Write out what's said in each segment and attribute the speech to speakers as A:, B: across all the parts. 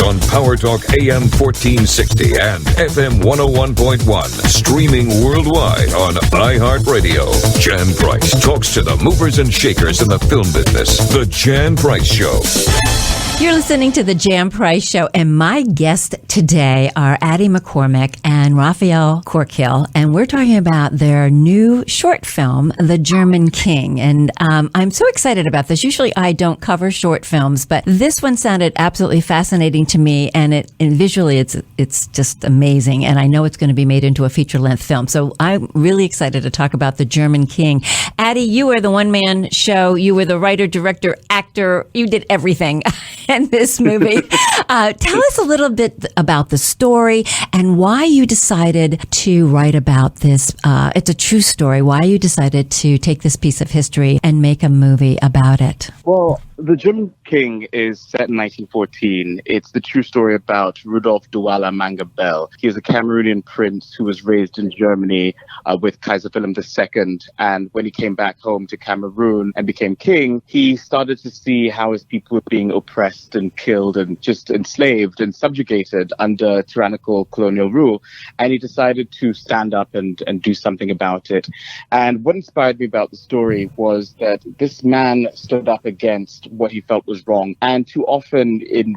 A: on Power Talk AM 1460 and FM 101.1. Streaming worldwide on iHeartRadio. Jan Price talks to the movers and shakers in the film business. The Jan Price Show.
B: You're listening to the Jan Price Show, and my guests today are Addie McCormick and Raphael Corkhill, and we're talking about their new short film, The German King. And I'm so excited about this. Usually I don't cover short films, but this one sounded absolutely fascinating to me, and visually it's just amazing. And I know it's going to be made into a feature-length film. So I'm really excited to talk about The German King. Addie, you were the one-man show. You were the writer, director, actor. You did everything in this movie. Tell us a little bit about the story and why you decided to write about this. It's a true story. Why you decided to take this piece of history and make a movie about it.
C: Well, The German King is set in 1914. It's the true story about Rudolf Douala Mangabell. He is a Cameroonian prince who was raised in Germany with Kaiser Wilhelm II. And when he came back home to Cameroon and became king, he started to see how his people were being oppressed and killed and just enslaved and subjugated under tyrannical colonial rule. And he decided to stand up and do something about it. And what inspired me about the story was that this man stood up against what he felt was wrong. And too often in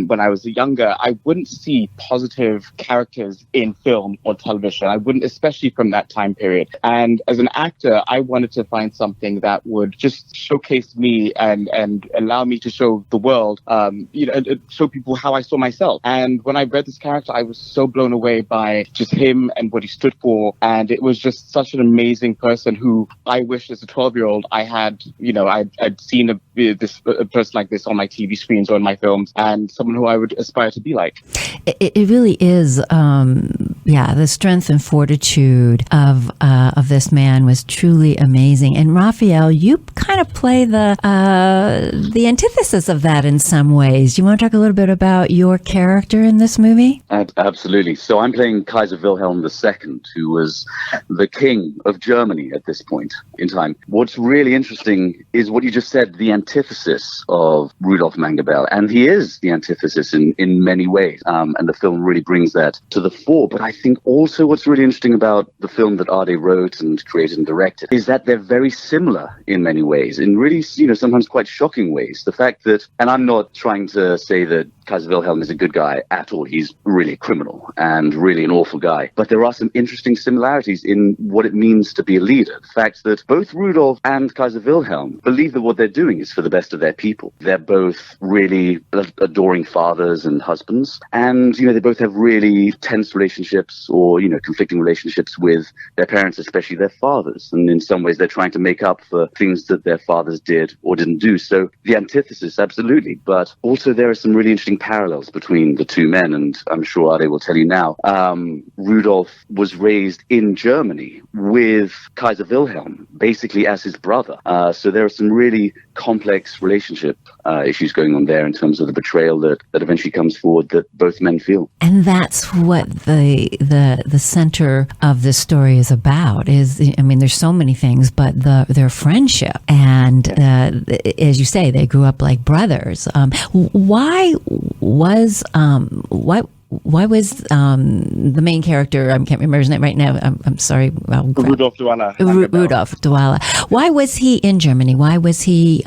C: when I was younger, I wouldn't see positive characters in film or television. I wouldn't, especially from that time period. And as an actor, I wanted to find something that would just showcase me and allow me to show the world, and show people how I saw myself. And when I read this character, I was so blown away by just him and what he stood for. And it was just such an amazing person who I wish as a 12-year-old I had, I'd seen a person like this on my TV screens or in my films, and someone who I would aspire to be like.
B: It really is, the strength and fortitude of this man was truly amazing. And Raphael, you kind of play the antithesis of that in some ways. Do you want to talk a little bit about your character in this movie?
D: Absolutely. So I'm playing Kaiser Wilhelm II, who was the king of Germany at this point in time. What's really interesting is what you just said, the antithesis of Rudolf Mangabell. And he is the antithesis in many ways. And the film really brings that to the fore. But I think also what's really interesting about the film that Ade wrote and created and directed is that they're very similar in many ways, in really, sometimes quite shocking ways. The fact that, and I'm not trying to say that Kaiser Wilhelm is a good guy at all. He's really a criminal and really an awful guy. But there are some interesting similarities in what it means to be a leader. The fact that both Rudolf and Kaiser Wilhelm believe that what they're doing is for the best of their people. They're both really adoring fathers and husbands. And, they both have really tense relationships or, conflicting relationships with their parents, especially their fathers. And in some ways, they're trying to make up for things that their fathers did or didn't do. So the antithesis, absolutely. But also there are some really interesting parallels between the two men. And I'm sure Ade will tell you now. Rudolf was raised in Germany with Kaiser Wilhelm, basically as his brother. So there are some really complex relationship issues going on there in terms of the betrayal that eventually comes forward that both men feel. And
B: that's what the center of this story is about. There's so many things, but their friendship and as you say, they grew up like brothers. Why was the main character, I can't remember his name right now, I'm sorry.
C: Rudolf Douala.
B: Rudolf Douala. Why was he in Germany? Why was he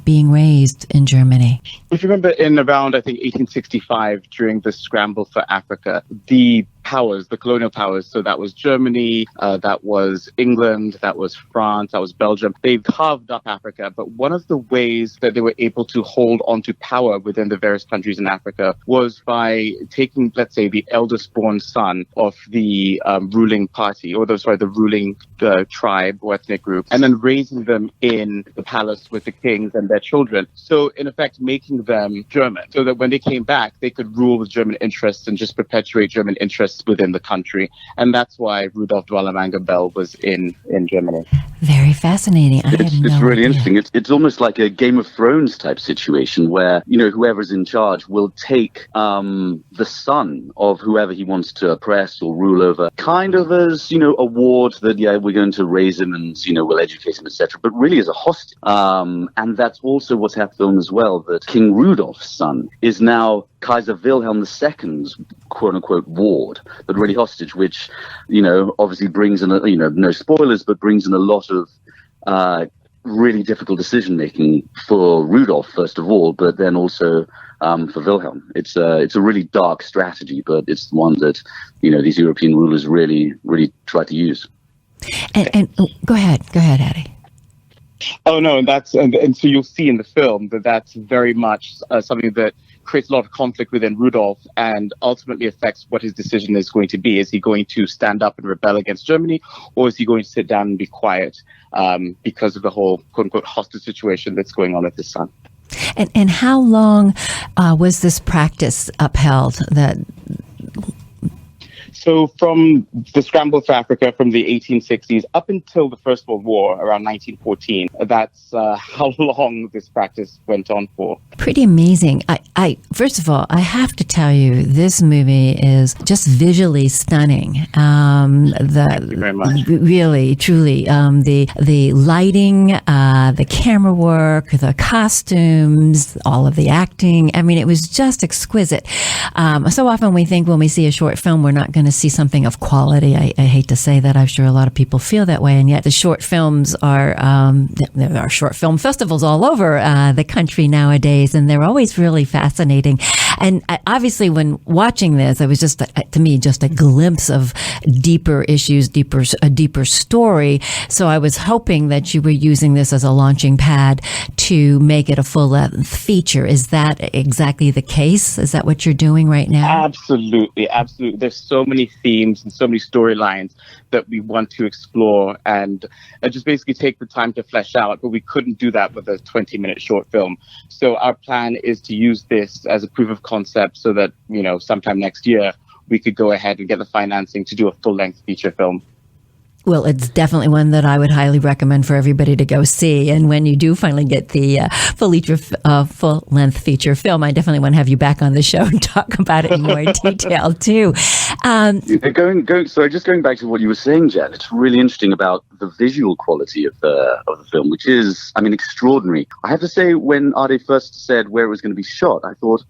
B: being raised in Germany?
C: If you remember in around, I think, 1865, during the scramble for Africa, the colonial powers, so that was Germany, that was England, that was France, that was Belgium. They carved up Africa, but one of the ways that they were able to hold onto power within the various countries in Africa was by taking, let's say, the eldest born son of the ruling party, the ruling tribe or ethnic group, and then raising them in the palace with the kings and their children. So in effect, making them German, so that when they came back, they could rule with German interests and just perpetuate German interests within the country. And that's why Rudolf Douala Mangabell was in Germany.
B: Very fascinating.
D: It's really interesting. It's almost like a Game of Thrones type situation where, whoever's in charge will take the son of whoever he wants to oppress or rule over, kind of as, a ward that, we're going to raise him and, we'll educate him, etc. But really as a hostage. And that's also what's happened as well, that King Rudolph's son is now Kaiser Wilhelm II's quote-unquote ward, but really hostage, which, obviously brings in, no spoilers, but brings in a lot of really difficult decision-making for Rudolph, first of all, but then also for Wilhelm. It's a really dark strategy, but it's the one that, these European rulers really, really try to use.
B: And go ahead, Eddie.
C: Oh no, and so you'll see in the film that's very much something that creates a lot of conflict within Rudolph and ultimately affects what his decision is going to be. Is he going to stand up and rebel against Germany, or is he going to sit down and be quiet because of the whole quote-unquote hostage situation that's going on with his son?
B: And how long was this practice upheld?
C: So from the scramble for Africa from the 1860s up until the First World War, around 1914, that's how long this practice went on for.
B: Pretty amazing. I first of all, I have to tell you, this movie is just visually stunning.
C: Thank you very much.
B: Really, truly, the lighting, the camera work, the costumes, all of the acting. I mean, it was just exquisite. So often we think when we see a short film, we're not going to see something of quality. I hate to say that. I'm sure a lot of people feel that way, and yet the short films there are short film festivals all over the country nowadays, and they're always really fascinating. And obviously, when watching this, it was just to me just a glimpse of deeper issues, a deeper story. So I was hoping that you were using this as a launching pad to make it a full-length feature. Is that exactly the case? Is that what you're doing right now?
C: Absolutely. There's so many themes and so many storylines that we want to explore and just basically take the time to flesh out, but we couldn't do that with a 20-minute short film. So our plan is to use this as a proof of concept so that, sometime next year, we could go ahead and get the financing to do a full-length feature film.
B: Well, it's definitely one that I would highly recommend for everybody to go see. And when you do finally get the full-length feature film, I definitely want to have you back on the show and talk about it in more detail, too.
D: Just going back to what you were saying, Jen, it's really interesting about the visual quality of the film, which is, extraordinary. I have to say, when Ade first said where it was going to be shot, I thought,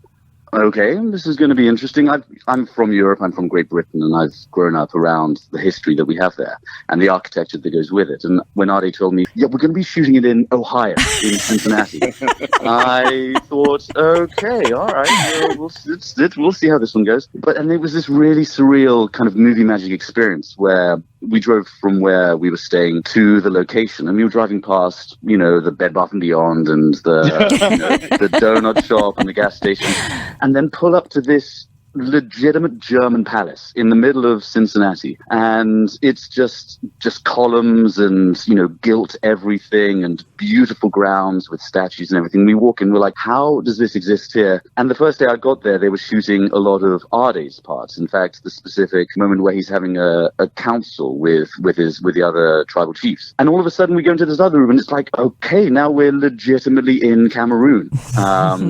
D: okay, this is going to be interesting. I'm from Europe, I'm from Great Britain, and I've grown up around the history that we have there and the architecture that goes with it. And when Ade told me, we're going to be shooting it in Ohio, in Cincinnati, I thought, okay, all right, we'll see how this one goes. And it was this really surreal kind of movie magic experience where we drove from where we were staying to the location, and we were driving past, the Bed Bath & Beyond and the donut shop and the gas station, and then pull up to this legitimate German palace in the middle of Cincinnati, and it's just columns and gilt everything and beautiful grounds with statues and everything. We walk in, we're like, how does this exist here? And the first day I got there, they were shooting a lot of Ade's parts. In fact, the specific moment where he's having a council with the other tribal chiefs, and all of a sudden we go into this other room, and it's like, okay, now we're legitimately in Cameroon.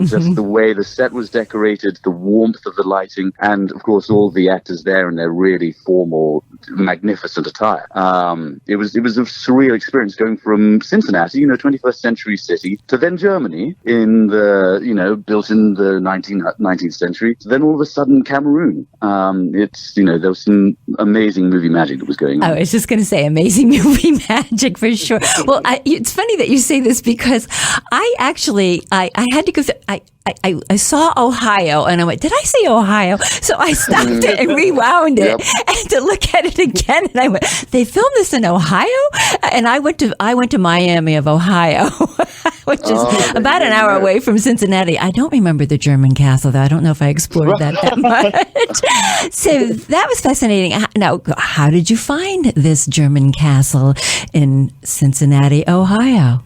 D: Just the way the set was decorated, the warmth of the lighting, and of course all the actors there in their really formal, magnificent attire. It was a surreal experience going from Cincinnati, 21st century city, to then Germany in the built in the 19th century, to then all of a sudden Cameroon. There was some amazing movie magic that was going on.
B: I was just going to say amazing movie magic for sure. Well, it's funny that you say this because I had to go through, I saw Ohio and I went, did I say Ohio? So I stopped it and rewound it and to look at it again. And I went, they filmed this in Ohio? And I went to Miami of Ohio, which is about an hour away from Cincinnati. I don't remember the German castle, though. I don't know if I explored that much. So that was fascinating. Now, how did you find this German castle in Cincinnati, Ohio?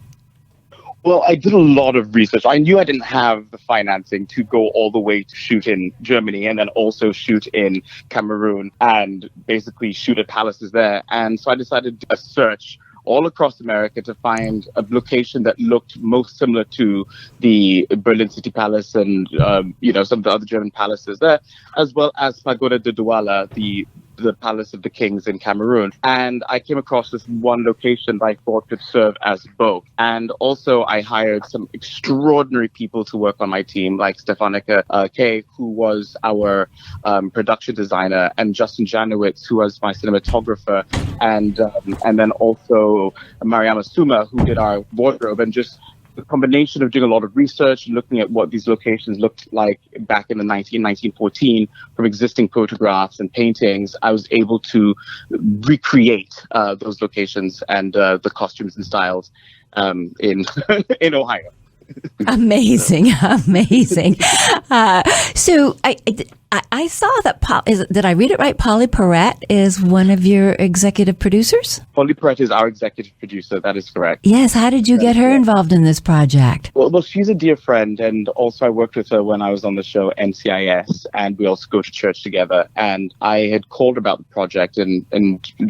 C: Well, I did a lot of research. I knew I didn't have the financing to go all the way to shoot in Germany and then also shoot in Cameroon and basically shoot at palaces there. And so I decided to search all across America to find a location that looked most similar to the Berlin City Palace and, some of the other German palaces there, as well as Pagoda de Douala, the the Palace of the Kings in Cameroon. And I came across this one location that I thought could serve as both. And also I hired some extraordinary people to work on my team, like Stefanica Kay, who was our production designer, and Justin Janowitz, who was my cinematographer, and then also Mariama Suma, who did our wardrobe. And just the combination of doing a lot of research and looking at what these locations looked like back in the 1914 from existing photographs and paintings, I was able to recreate those locations and the costumes and styles in in Ohio.
B: Amazing. So I saw that did I read it right? Polly Perrette is one of your executive producers?
C: Polly Perrette is our executive producer. That is correct.
B: Yes. How did you get her involved in this project?
C: Well, she's a dear friend, and also I worked with her when I was on the show NCIS, and we also go to church together. And I had called about the project and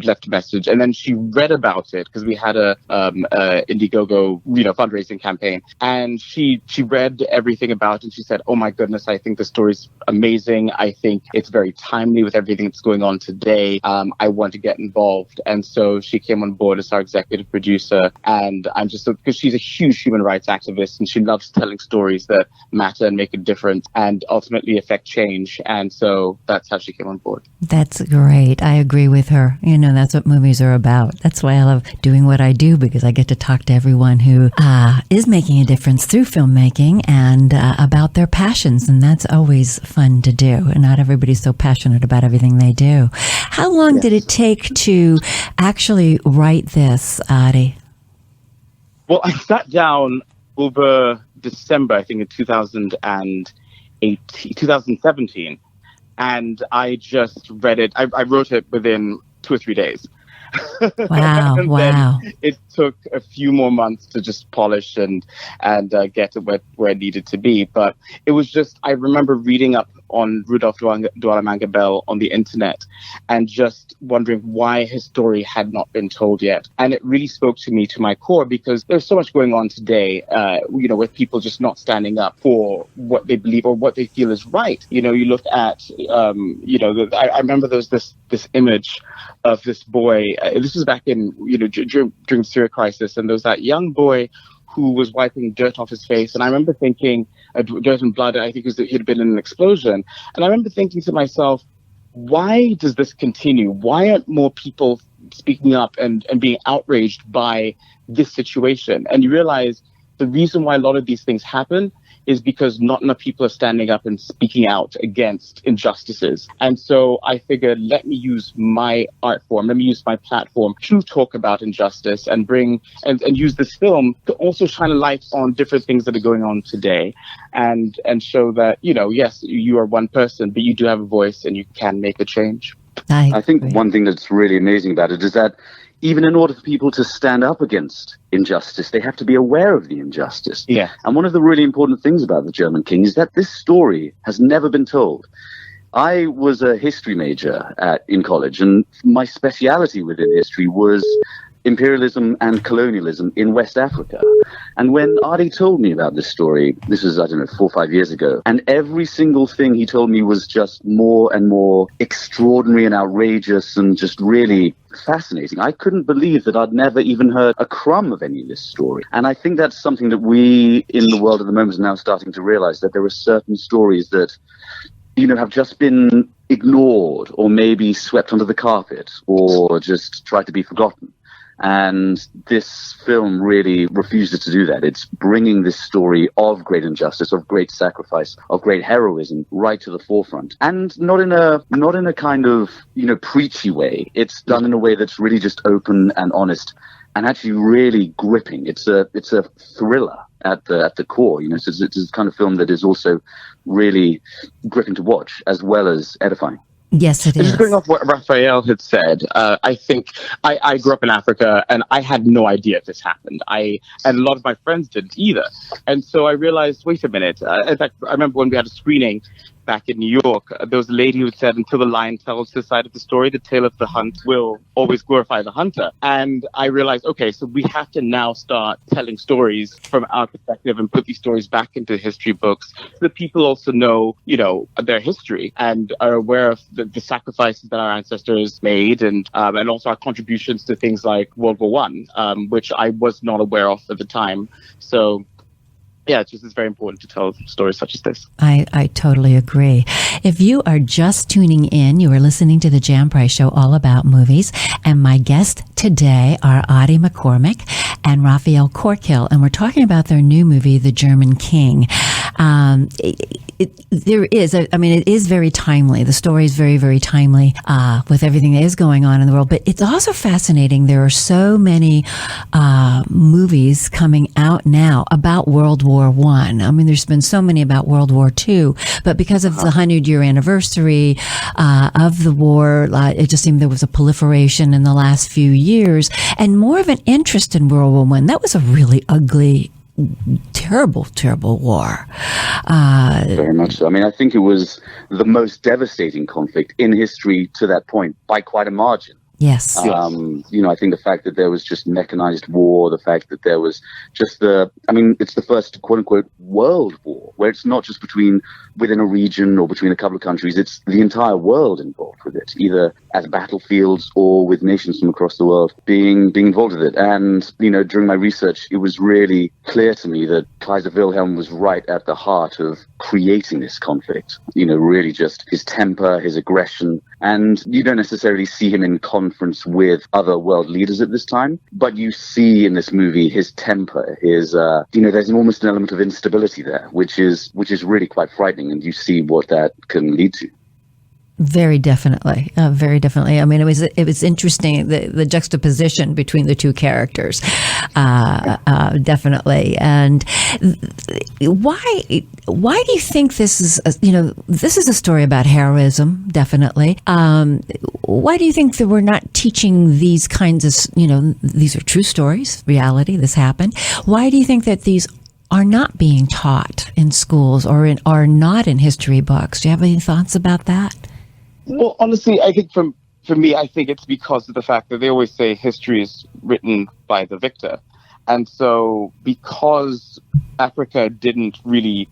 C: left a message, and then she read about it because we had a Indiegogo fundraising campaign, and she read everything about it, and she said, "Oh my goodness, I think the story's amazing. I think it's very timely with everything that's going on today. I want to get involved." And so she came on board as our executive producer. And I'm just, because she's a huge human rights activist and she loves telling stories that matter and make a difference and ultimately affect change. And so that's how she came on board.
B: That's great. I agree with her. That's what movies are about. That's why I love doing what I do, because I get to talk to everyone who is making a difference through filmmaking and about their passions. And that's always fun to do. And not everybody's so passionate about everything they do. How long did it take to actually write this, Adi?
C: Well, I sat down over December, I think, in 2017, and I just read it. I wrote it within 2 or 3 days.
B: Wow.
C: It took a few more months to just polish and get to where it needed to be. But it was just, I remember reading up on Rudolph Douala Mangabell on the internet and just wondering why his story had not been told yet. And it really spoke to me to my core, because there's so much going on today, with people just not standing up for what they believe or what they feel is right. You look at, I remember there was this image of this boy. This was back in, during the Syria crisis, and there was that young boy who was wiping dirt off his face. And I remember thinking, dirt and blood, I think he'd been in an explosion. And I remember thinking to myself, why does this continue? Why aren't more people speaking up and being outraged by this situation? And you realize the reason why a lot of these things happen is because not enough people are standing up and speaking out against injustices. And so I figured, let me use my art form, let me use my platform to talk about injustice and bring and use this film to also shine a light on different things that are going on today and show that, yes, you are one person, but you do have a voice and you can make a change.
D: I think one thing that's really amazing about it is that even in order for people to stand up against injustice, they have to be aware of the injustice.
C: Yeah.
D: And one of the really important things about The German King is that this story has never been told. I was a history major in college, and my speciality within history was imperialism and colonialism in West Africa. And when Adi told me about this story, this was, 4 or 5 years ago, and every single thing he told me was just more and more extraordinary and outrageous and just really fascinating. I couldn't believe that I'd never even heard a crumb of any of this story. And I think that's something that we in the world at the moment are now starting to realize, that there are certain stories that, have just been ignored or maybe swept under the carpet or just tried to be forgotten. And this film really refuses to do that. It's bringing this story of great injustice, of great sacrifice, of great heroism right to the forefront, and not in a kind of preachy way. It's done in a way that's really just open and honest, and actually really gripping. It's a thriller at the core. It's a kind of film that is also really gripping to watch as well as edifying.
B: Yes, it is.
C: Just going off what Raphael had said, I think I grew up in Africa and I had no idea this happened. And a lot of my friends didn't either. And so I realized, wait a minute. In fact, I remember when we had a screening back in New York, there was a lady who said, until the lion tells his side of the story, the tale of the hunt will always glorify the hunter. And I realized, okay, so we have to now start telling stories from our perspective and put these stories back into history books so that people also know, their history and are aware of the sacrifices that our ancestors made and also our contributions to things like World War One, which I was not aware of at the time. So yeah, it's very important to tell stories such as this.
B: I totally agree. If you are just tuning in, you are listening to the Jan Price Show, all about movies. And my guests today are Adi McCormick and Raphael Corkhill. And we're talking about their new movie, The German King. It is very timely. The story is very, very timely with everything that is going on in the world. But it's also fascinating. There are so many movies coming out now about World War One. I mean, there's been so many about World War Two, but because of the 100-year anniversary of the war, it just seemed there was a proliferation in the last few years and more of an interest in World War One. That was a really ugly, terrible war.
D: Very much so. I mean, I think it was the most devastating conflict in history to that point by quite a margin.
B: Yes.
D: I think the fact that there was just mechanized war, the fact that there was just it's the first quote unquote world war where it's not just within a region or between a couple of countries, it's the entire world involved with it, either as battlefields or with nations from across the world being involved with it. And, during my research, it was really clear to me that Kaiser Wilhelm was right at the heart of creating this conflict, really just his temper, his aggression. And you don't necessarily see him in conference with other world leaders at this time, but you see in this movie his temper, there's almost an element of instability there, which is really quite frightening, and you see what that can lead to.
B: Very definitely. Very definitely. I mean, it was interesting, the juxtaposition between the two characters. Definitely. And why do you think this is, this is a story about heroism, definitely. Why do you think that we're not teaching these kinds of, these are true stories, reality, this happened. Why do you think that these are not being taught in schools or are not in history books? Do you have any thoughts about that?
C: Well, honestly, I think for me, I think it's because of the fact that they always say history is written by the victor. And so because Africa didn't really,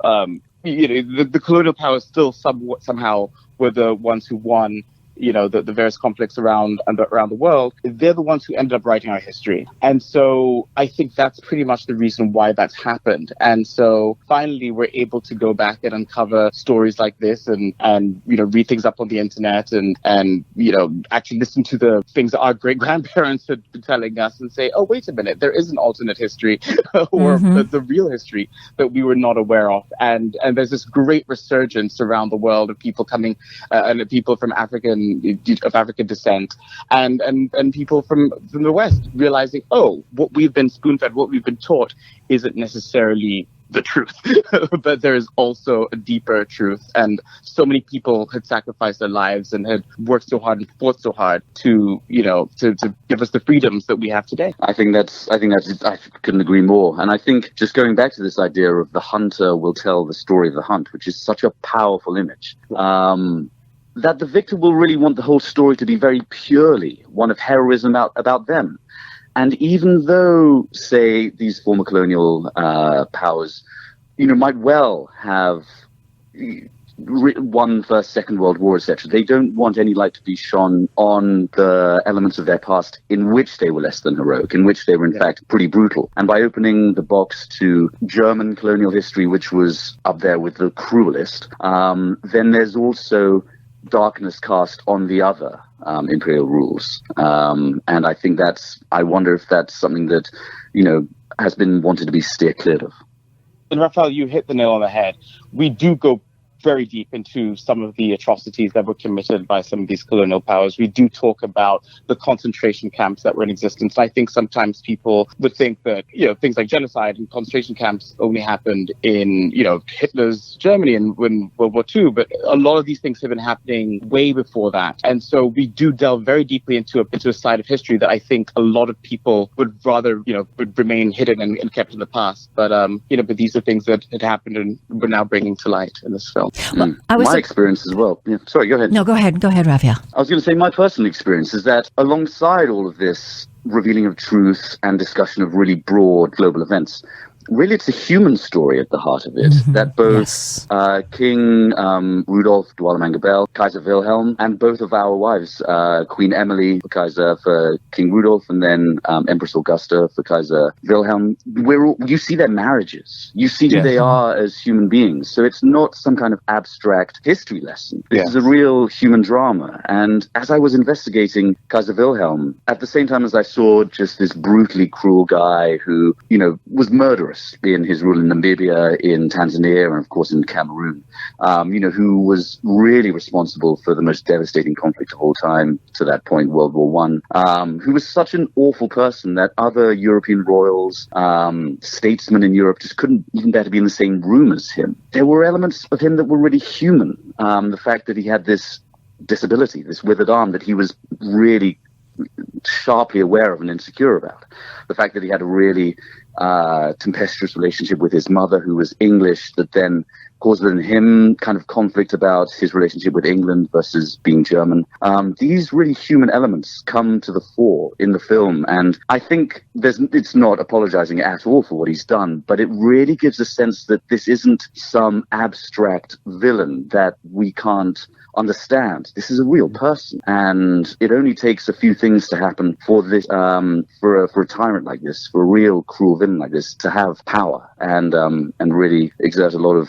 C: the colonial powers still somehow were the ones who won, the various conflicts around the world, they're the ones who ended up writing our history. And so I think that's pretty much the reason why that's happened. And so finally we're able to go back and uncover stories like this and read things up on the internet and actually listen to the things that our great grandparents had been telling us and say, oh, wait a minute, there is an alternate history or the real history that we were not aware of. And there's this great resurgence around the world of people coming and people from African descent and people from the West realizing, oh, what we've been spoon-fed, what we've been taught isn't necessarily the truth, but there is also a deeper truth. And so many people had sacrificed their lives and had worked so hard and fought so hard to give us the freedoms that we have today. I
D: couldn't agree more. And I think just going back to this idea of the hunter will tell the story of the hunt, which is such a powerful image. That the victor will really want the whole story to be very purely one of heroism about them. And even though, say, these former colonial powers, might well have won First, Second World War, etc., they don't want any light to be shone on the elements of their past in which they were less than heroic, in which they were, in fact, pretty brutal. And by opening the box to German colonial history, which was up there with the cruelest, then there's also darkness cast on the other imperial rules. And I think I wonder if that's something that, has been wanted to be steered clear of.
C: And Raphael, you hit the nail on the head. We do go very deep into some of the atrocities that were committed by some of these colonial powers. We do talk about the concentration camps that were in existence. I think sometimes people would think that, things like genocide and concentration camps only happened in, Hitler's Germany and when World War II, but a lot of these things have been happening way before that. And so we do delve very deeply into a side of history that I think a lot of people would rather, would remain hidden and kept in the past. But these are things that had happened and we're now bringing to light in this film.
D: My experience as well. Yeah. Sorry, go ahead.
B: No, go ahead, Raphael.
D: I was going to say my personal experience is that alongside all of this revealing of truth and discussion of really broad global events, really it's a human story at the heart of it, that both King Rudolf Douala Mangabell, Kaiser Wilhelm, and both of our wives, Queen Emily for Kaiser for King Rudolf, and then Empress Augusta for Kaiser Wilhelm, you see their marriages. You see who they are as human beings. So it's not some kind of abstract history lesson. This is a real human drama. And as I was investigating Kaiser Wilhelm, at the same time as I saw just this brutally cruel guy who, was murderous in his rule in Namibia, in Tanzania, and of course in Cameroon, who was really responsible for the most devastating conflict of all time to that point, World War I, who was such an awful person that other European royals, statesmen in Europe just couldn't even bear to be in the same room as him. There were elements of him that were really human. The fact that he had this disability, this withered arm that he was really sharply aware of and insecure about. The fact that he had a really tempestuous relationship with his mother, who was English, that then caused in him kind of conflict about his relationship with England versus being German. These really human elements come to the fore in the film, and I think it's not apologizing at all for what he's done, but it really gives a sense that this isn't some abstract villain that we can't understand. This is a real person, and it only takes a few things to happen for this, for a tyrant like this, for a real cruel villain like this, to have power and really exert a lot of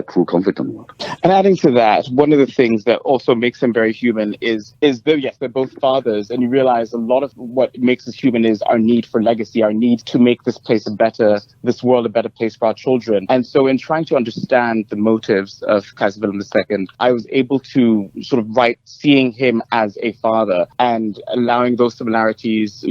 D: cruel conflict on the world.
C: And adding to that, one of the things that also makes him very human is they're both fathers, and you realize a lot of what makes us human is our need for legacy, our need to make this world a better place for our children. And so in trying to understand the motives of Kaiser Wilhelm II, I was able to sort of write seeing him as a father and allowing those similarities,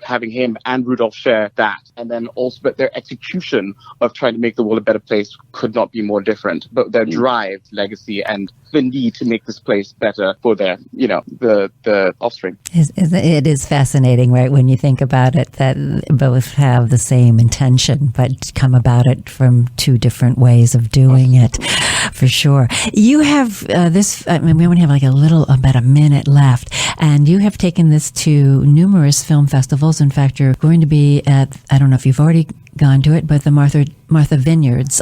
C: having him and Rudolf share that, and then also but their execution of trying to make the world a better place could not be more different. But their drive, legacy, and the need to make this place better for their, the offspring.
B: It is fascinating, right, when you think about it, that both have the same intention, but come about it from two different ways of doing it, for sure. You have we only have about a minute left, and you have taken this to numerous film festivals. In fact, you're going to be at, I don't know if you've already gone to it, but the Martha Vineyards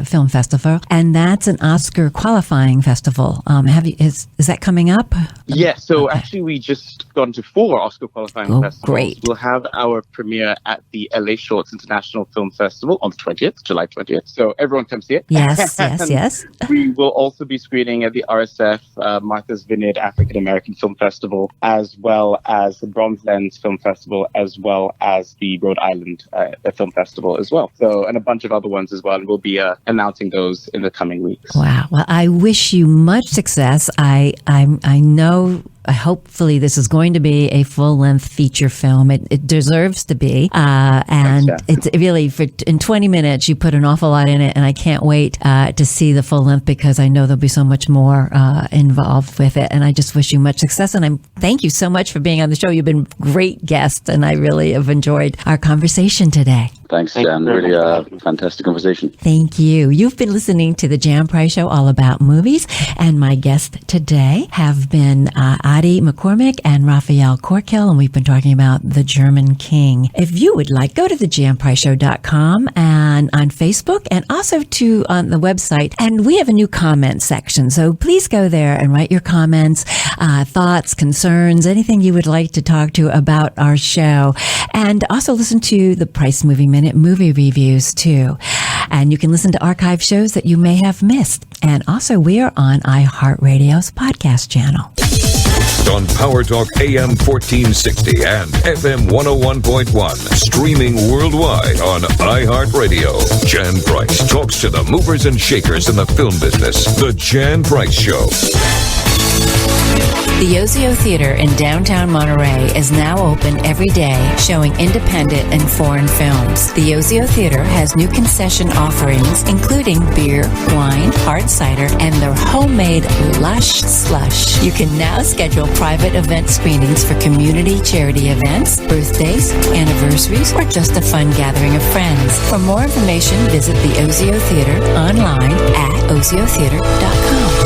B: Film Festival, and that's an Oscar qualifying festival. Is that coming up?
C: Yeah, so actually we just gone to 4 Oscar qualifying festivals.
B: Great.
C: We'll have our premiere at the LA Shorts International Film Festival on the 20th, July 20th. So everyone come see it.
B: Yes.
C: We will also be screening at the RSF Martha's Vineyard African American Film Festival, as well as the Bronze Lens Film Festival, as well as the Rhode Island Film Festival as well. So, and a bunch of other ones as well. And we'll be announcing those in the coming weeks.
B: Wow. Well, I wish you much success. I know hopefully this is going to be a full-length feature film. It deserves to be. And it's really, in 20 minutes, you put an awful lot in it, and I can't wait to see the full length, because I know there'll be so much more involved with it. And I just wish you much success. And thank you so much for being on the show. You've been a great guest, and I really have enjoyed our conversation today.
D: Thanks, Jan. Really a fantastic conversation.
B: Thank you. You've been listening to The Jan Price Show, all about movies. And my guests today have been Adi McCormick and Raphael Corkhill, and we've been talking about The German King. If you would like, go to thejanpriceshow.com and on Facebook, and also on the website. And we have a new comment section, so please go there and write your comments, thoughts, concerns, anything you would like to talk to about our show. And also listen to the Price Movie Minute movie reviews too. And you can listen to archive shows that you may have missed. And also we are on iHeartRadio's podcast channel.
A: On Power Talk AM 1460 and FM 101.1, streaming worldwide on iHeartRadio. Jan Price talks to the movers and shakers in the film business. The Jan Price Show.
B: The Ozio Theater in downtown Monterey is now open every day, showing independent and foreign films. The Ozio Theater has new concession offerings, including beer, wine, hard cider, and their homemade lush slush. You can now schedule private event screenings for community charity events, birthdays, anniversaries, or just a fun gathering of friends. For more information, visit the Ozio Theater online at oziotheater.com.